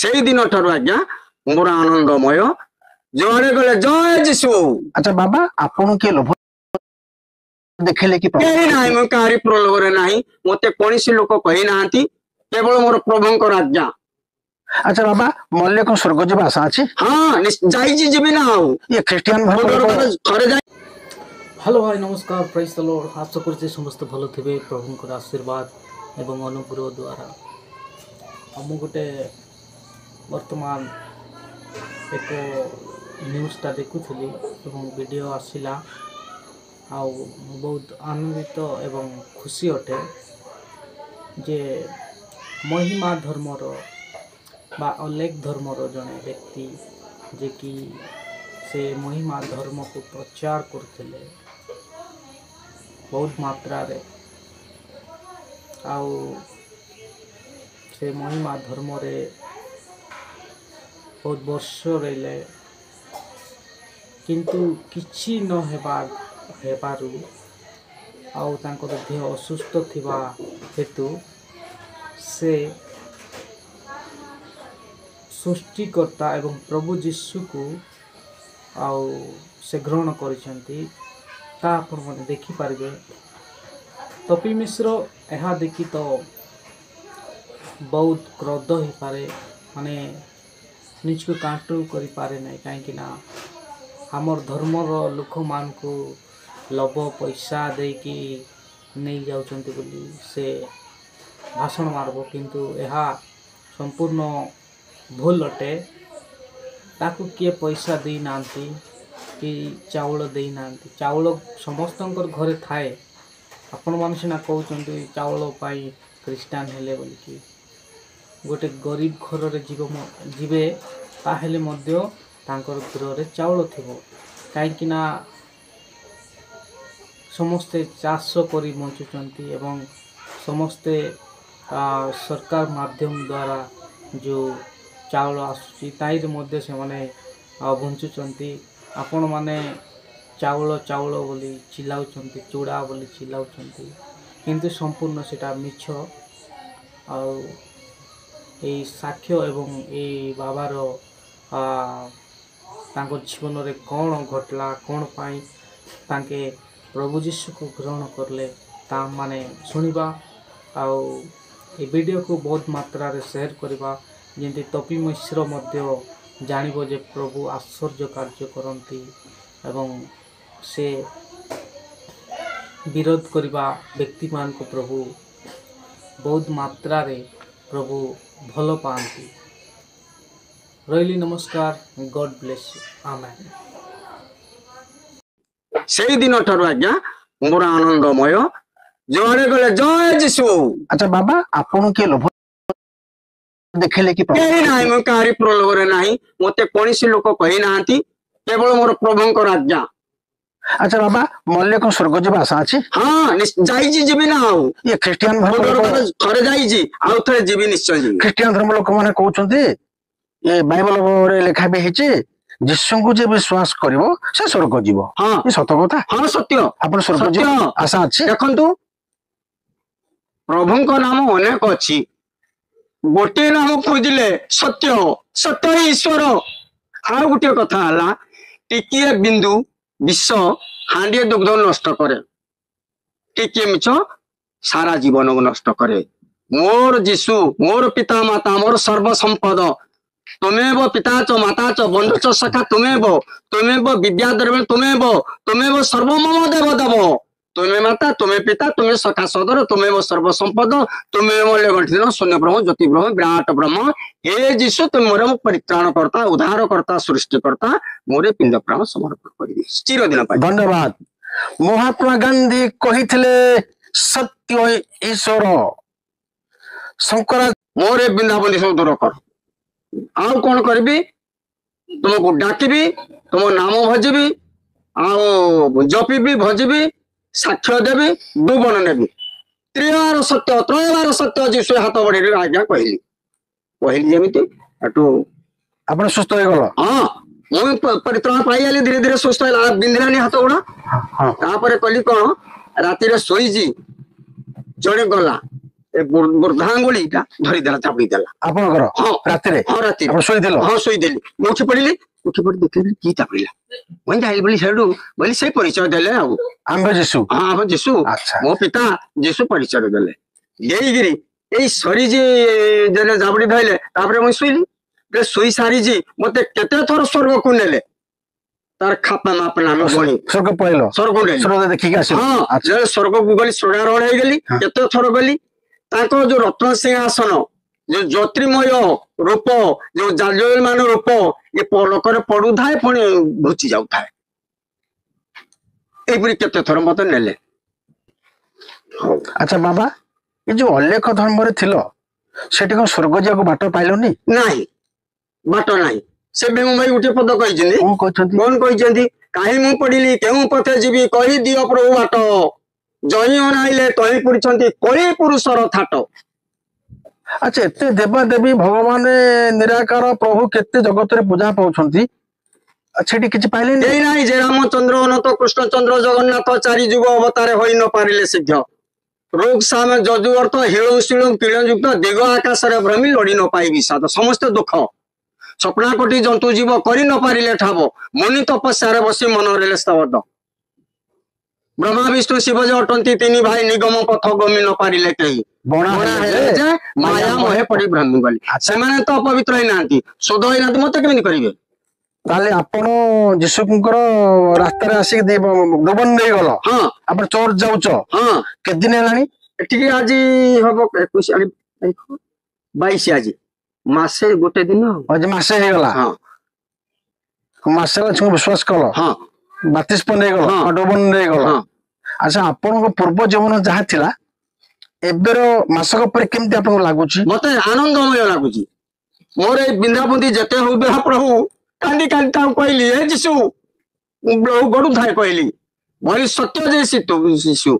ସେଇ ଦିନ ଠାରୁ ଆଜ୍ଞା ମୋର ଆନନ୍ଦମୟ ଯୁଆଡେ ଗଲେ ଜୟ ଯୀଶୁ। ଆଚ୍ଛା ବାବା ଆପଣ କିଏ ଲୋଭ ଦେଖିଲେ କି କେହି ନାହିଁ, ମୁଁ କାହାରି ପ୍ରଲୋଭରେ ନାହିଁ, ମତେ କୌଣସି ଲୋକ କହି ନାହାନ୍ତି, କେବଳ ମୋର ପ୍ରଭୁଙ୍କର ଆଜ୍ଞା। ଆଚ୍ଛା ବାବା ମଲ୍ୟ କଣ ସ୍वर्ଗ ଯିବା ଆଶା ଅଛି? ହଁ ଯାଇଛି, ଯିବି ନା ଆଉ ये ଖ୍ରୀଷ୍ଟିଆନ ଥରେ ଯାଇ। हेलो भाई नमस्कार, प्रेज द लॉर्ड। आशा करछे समस्त भलो थिबे प्रभुंकर आशीर्वाद एवं अनुग्रह द्वारा। हम गोटे वर्तमान एक न्यूज़टा देखुली एवं वीडियो आसिला आउ बहुत आनंदित एवं खुशी अटे जे महिमा धर्मर बा अलेख धर्मर जड़े व्यक्ति जे कि से महिमा धर्म को प्रचार करते बहुत मात्रा रे आउ से महिमा धर्म रे बहुत वर्ष रहिले किंतु किछि न हेबारु आउ तांकर देह असुस्थ थिबा हेतु से सृष्टिकर्ता एवं प्रभु जीशु को आउ से ग्रहण करिसेंती ता आपण माने देखि पारबे। तपी मिश्र यह देखी तो बहुत क्रोध हो पारे, माने निज को कंट्रोल करि पारे नहीं, कहीं ना हमर धर्मर लोक मान को लोभ पैसा दे कि नहीं जाउचंती बोली से भाषण मारबो, किंतु यह संपूर्ण भूल अटे। ताकू किए पैसा दे नांती कि चाउल दे नांती, चाउल समस्तंकर घरे थाए। आपण मान सिना कहउचंती चाउल पाई ख्रीस्टान हेले बोली कि गोटे गरीब घर रे जीवे ताहेले मध्य तांकर घर रे चाउल थिबो, काहेकि ना समस्ते चाष करी बंचुचंती एवं समस्ते सरकार माध्यम द्वारा जो चाउल आसुची ताइर मध्य से माने बंचुचंती। आपण माने चाउल चाउल बोली चिल्लाउचंती, चूड़ा बोली चिल्लाउचंती, किंतु संपूर्ण सेटा मिछ। आउ ए साक्ष्य एवं ए बाबार तांको जीवन रे कौन घटला, कौन पाई तांके प्रभु जीशु को ग्रहण करले ता माने सुनिबा आउ ए वीडियो को बहुत मात्रा रे शेयर करबा, जेंति तपी मिश्र मध्य जानिबो जे प्रभु आश्चर्य कार्य करंती एवं से विरोध करबा व्यक्ति मान को प्रभु बहुत मात्रा रे प्रभु भलो पाती। रही नमस्कार, गॉड ब्लेस यू, आमेन। ସେଇ ଦିନ ଠାରୁ ଆଜ୍ଞା ମୋର ଆନନ୍ଦମୟ ଯୁଆଡେ ଗଲେ ଜୟ ଯୀଶୁ। ଆଚ୍ଛା ବାବା ଆପଣ କିଏ ଲୋଭ ଦେଖିଲେ କି କେହି ନାହିଁ, ମୁଁ କାହାରି ପ୍ରଲୋଭରେ ନାହିଁ, ମତେ କୌଣସି ଲୋକ କହି ନାହାନ୍ତି, କେବଳ ମୋର ପ୍ରଭୁଙ୍କର ଆଜ୍ଞା। ଆଚ୍ଛା ବାବା ମଲ୍ୟ କଣ ସ୍वर्ଗ ଯିବା ଆଶା ଅଛି? ହଁ ଯାଇଛି, ଯିବି ନା ଆଉ। ये ଖ୍ରୀଷ୍ଟିଆନ ଥରେ ଯାଇଛି, ଆଉ ଥରେ ଯିବି, ନିଶ୍ଚୟ ଯିବି। ଖ୍ରୀଷ୍ଟିଆନ ଧର୍ମ ଲୋକ ମାନେ କହୁଛନ୍ତି ଏ ବାଇବଲ ରେ ଲେଖା ବି ହେଇଛି ଯୀଶୁଙ୍କୁ ଯେ ବିଶ୍ୱାସ କରିବ ସେ ସ୍वर्ଗ ଯିବ। ହଁ ଏ ସତ କଥା? ହଁ ସତ୍ୟ। ଆପଣ ସ୍वर्ଗ ଯିବ ଆଶା ଅଛି? ଦେଖନ୍ତୁ ପ୍ରଭୁଙ୍କ ନାମ ଅନେକ ଅଛି, ଗୋଟିଏ ନାମ ଖୋଜିଲେ ସତ୍ୟ, ସତ୍ୟ ହିଁ ଈଶ୍ୱର। ଆଉ ଗୋଟିଏ କଥା ହେଲା, ଟିକିଏ ବିନ୍ଦୁ ବିଷ ହାଣ୍ଡିଏ ଦୁଗ୍ଧ ନଷ୍ଟ କରେ, ଟିକିଏ ମିଛ ସାରା ଜୀବନକୁ ନଷ୍ଟ କରେ। ମୋର ଯୀଶୁ ମୋର ପିତା ମାତା ମୋର ସର୍ବସମ୍ପଦ, ତୁମେବ ପିତା च ମାତା च ବନ୍ଧୁ च ସଖା ତୁମେବ, ତୁମେବ ବିଦ୍ୟା ଦ୍ରବ୍ୟ ତୁମେବ, ତୁମେବ ସର୍ବମମ ଦେବ ଦେବ, ତୁମେ ମାତା ତୁମେ ପିତା ତୁମେ ସଖା ସଦର, ତୁମେବ ସର୍ବସମ୍ପଦ, ତୁମେବ ଗଠିତ ଶୂନ୍ୟ ବ୍ରହ୍ମ ଜ୍ୟୋତି ବ୍ରହ୍ମ ବିରାଟ ବ୍ରହ୍ମ। हे ଯୀଶୁ ତୁମେ ମୋର ପରିତ୍ରାଣ କର୍ତ୍ତା, ଉଦ୍ଧାର କର୍ତ୍ତା, ସୃଷ୍ଟିକର୍ତ୍ତା, ମୋର ପିଣ୍ଡ ପ୍ରାଣ ସମର୍ପଣ କରିବି ଚିରଦିନ ପାଇଁ। ଧନ୍ୟବାଦ। ମହାତ୍ମା ଗାନ୍ଧୀ କହିଥିଲେ ସତ୍ୟ ଈଶ୍ୱର। ଶଙ୍କର ମୋର ବୃନ୍ଦାବନୀ ସବୁ ଦୂର କର, ଆଉ କଣ କରିବି? ତୁମକୁ ଡାକିବି, ତୁମ ନାମ ଭଜିବି, ଆଉ ଜପିବି, ଭଜିବି, ସାକ୍ଷ୍ୟ ଦେବି, ଦୁବନ ନେବି। ତ୍ରିବାର ସତ୍ୟ ତ୍ରୟବାର ସତ୍ୟ ଯୀଶୁ ହାତ ବଢେଇ ଆଜ୍ଞା କହିଲି ଯେମିତି ଏଠୁ ଆପଣ ସୁସ୍ଥ ହେଇଗଲ? ହଁ ମୁଁ ପରିତ୍ରାଣ ପାଇଗଲି, ଧୀରେ ଧୀରେ ସୁସ୍ଥ ହେଲା, ବିନ୍ଧିଲାନି ହାତ ଗୋଡ। ତାପରେ କଲି କଣ, ରାତିରେ ଶୋଇଛି, ଜଣେ ଗଲା ବୃଦ୍ଧାଙ୍ଗୁଳିଟା ଧରିଦେଲା ଚାପି ଦେଲା। ଆପଣଙ୍କର ହଁ ରାତିରେ ହଁ ରାତିରେ ଆପଣ ଶୋଇଥିଲ? ହଁ ଶୋଇଦେଲି। ମୁଁ ଉଠି ପଡିଲି ଦେଖିଲି କି ଚାପିଲା ମୁଁ ଯାଇ ବୋଲି ସେଠୁ ବୋଲି ସେ ପରିଚୟ ଦେଲେ ଆଉ ଆମ୍ଭେ ଯୀଶୁ। ହଁ ଆମ ଯୀଶୁ ଆଚ୍ଛା। ମୋ ପିତା ଯୀଶୁ ପରିଚୟ ଦେଲେ ଦେଇକିରି ଏଇ ସରିଛି ଯେନେ ଜାବୁଡି ଧଇଲେ ତାପରେ ମୁଁ ଶୋଇଲି। ଶୋଇ ସାରିଛି ମତେ କେତେ ଥର ସ୍ୱର୍ଗକୁ ନେଲେ ତାର ଖାପା ମାପ ଆମେ ଗଣି ସ୍ୱର୍ଗ ପଳେଇଲ? ସ୍ୱର୍ଗ ନେଲି। ସ୍ୱର୍ଗ ଦେଖିକି ଆସିଲ? ହଁ ଆଚ୍ଛା। ଯେତେବେଳେ ସ୍ୱର୍ଗକୁ ଗଲି ସ୍ୱର୍ଗାରୋହଣ ହେଇଗଲି। ହଁ। କେତେ ଥର ଗଲି ତାଙ୍କ ଯୋଉ ରତ୍ନ ସିଂହାସନ ଯୋଉ ଜ୍ୟୋତିର୍ମୟ ରୂପ ଯୋଉ ଜାଜୟମାନ ରୂପ ଏ ପଲକରେ ପଡୁଥାଏ ପୁଣି ଘୁଚି ଯାଉଥାଏ। ଏଇପରି କେତେ ଥର ମତେ ନେଲେ। ଆଚ୍ଛା ବାବା, ଏ ଯୋଉ ଅଲେଖ ଧର୍ମରେ ଥିଲ ସେଠି କଣ ସ୍ୱର୍ଗ ଯିବାକୁ ବାଟ ପାଇଲନି? ନାହିଁ ବାଟ ନାହିଁ। ସେ ଭୀମ ଭାଇ ଗୋଟିଏ ପଦ କହିଛନ୍ତି। କଣ କହିଛନ୍ତି? କଣ କହିଛନ୍ତି? କାହିଁ ମୁଁ ପଡିଲି କେଉଁ ପଥେ ଯିବି କହି ଦିଅ ପ୍ରଭୁ ବାଟ ଜଇଁ ଅନାଇଲେ ତହିଁ ପୁରିଛନ୍ତି କଳି ପୁରୁଷର ଥାଟ। ଆଚ୍ଛା, ଏତେ ଦେବା ଦେବୀ ଭଗବାନ ନିରାକାର ପ୍ରଭୁ କେତେ ଜଗତରେ ପୂଜା ପାଉଛନ୍ତି, ସେଠି କିଛି ପାଇଲେନି? ଏଇ ନାହିଁ ଯେ ରାମଚନ୍ଦ୍ର ଅନନ୍ତ କୃଷ୍ଣଚନ୍ଦ୍ର ଜଗନ୍ନାଥ ଚାରି ଯୁଗ ଅବତାରେ ହୋଇ ନ ପାରିଲେ ସିଦ୍ଧ ରୋଗ ସାମ ଯଜୁ ଅର୍ଥ ହିଳ ଶିଳ କିଳଯୁକ୍ତ ଦିଗ ଆକାଶରେ ଭ୍ରମି ଲଢି ନ ପାଇ ବିଷାଦ ସମସ୍ତ ଦୁଃଖ ସ୍ୱପ୍ନା କୋଟି ଜନ୍ତୁ ଜୀବ କରି ନ ପାରିଲେ ଠାବ ମୁନି ତପସ୍ୟାରେ ବସି ମନରେ ସ୍ତବଦ ବ୍ରହ୍ମା ବିଷ୍ଣୁ ଶିବ ଯେ ଅଟନ୍ତି ତିନି ଭାଇ ନିଗମ ପଥ ଗମି ନ ପାରିଲେ କେହି ବଣା ହେଲେ ଯେ ମାୟା ମୋହେ ପଡି ଭ୍ରମି ଗଲେ। ସେମାନେ ତ ଅପବିତ୍ର ହେଇନାହାନ୍ତି ଶୁଦ୍ଧ ହେଇନାହାନ୍ତି ମତେ କେମିତି କରିବେ? ତାହେଲେ ଆପଣ ଯୀଶୁଙ୍କର ରାସ୍ତାରେ ଆସିକି ଦୋବନ ନେଇଗଲ। ହଁ ଆପଣ ଚର୍ଚ୍ଚ ଯାଉଛ ହଁ କେତେ ଦିନ ହେଲାଣି? ଏଠିକି ଆଜି ହବ 21 ଆଜି ମାସେ ଗୋଟେ ଦିନ। ଆଜି ମାସେ ହେଇଗଲା। ହଁ ମାସେ ହେଲା ଛୁଆ ବିଶ୍ୱାସ କଲ, ହଁ ବାତିଷ୍ପ ନେଇଗଲ, ହଁ। ଡୋବନ ନେଇଗଲ। ହଁ ଆଚ୍ଛା, ଆପଣଙ୍କ ପୂର୍ବ ଜୀବନ ଯାହା ଥିଲା ଏବେର ମାସକ ପରେ କେମିତି ଆପଣଙ୍କୁ ଲାଗୁଛି? ମତେ ଆନନ୍ଦମୟ ଲାଗୁଛି। ମୋର ଏଇ ବିନ୍ଧାବୁନ୍ଧି ଯେତେ ହଉ ବେହା ପ୍ରଭୁ କାନ୍ଦି କାନ୍ଦି ତାକୁ କହିଲି ଏ ଯୀଶୁ ଗଡୁଥାଏ କହିଲି ଭଳି ସତ୍ୟ ଯେ ଶିଶୁ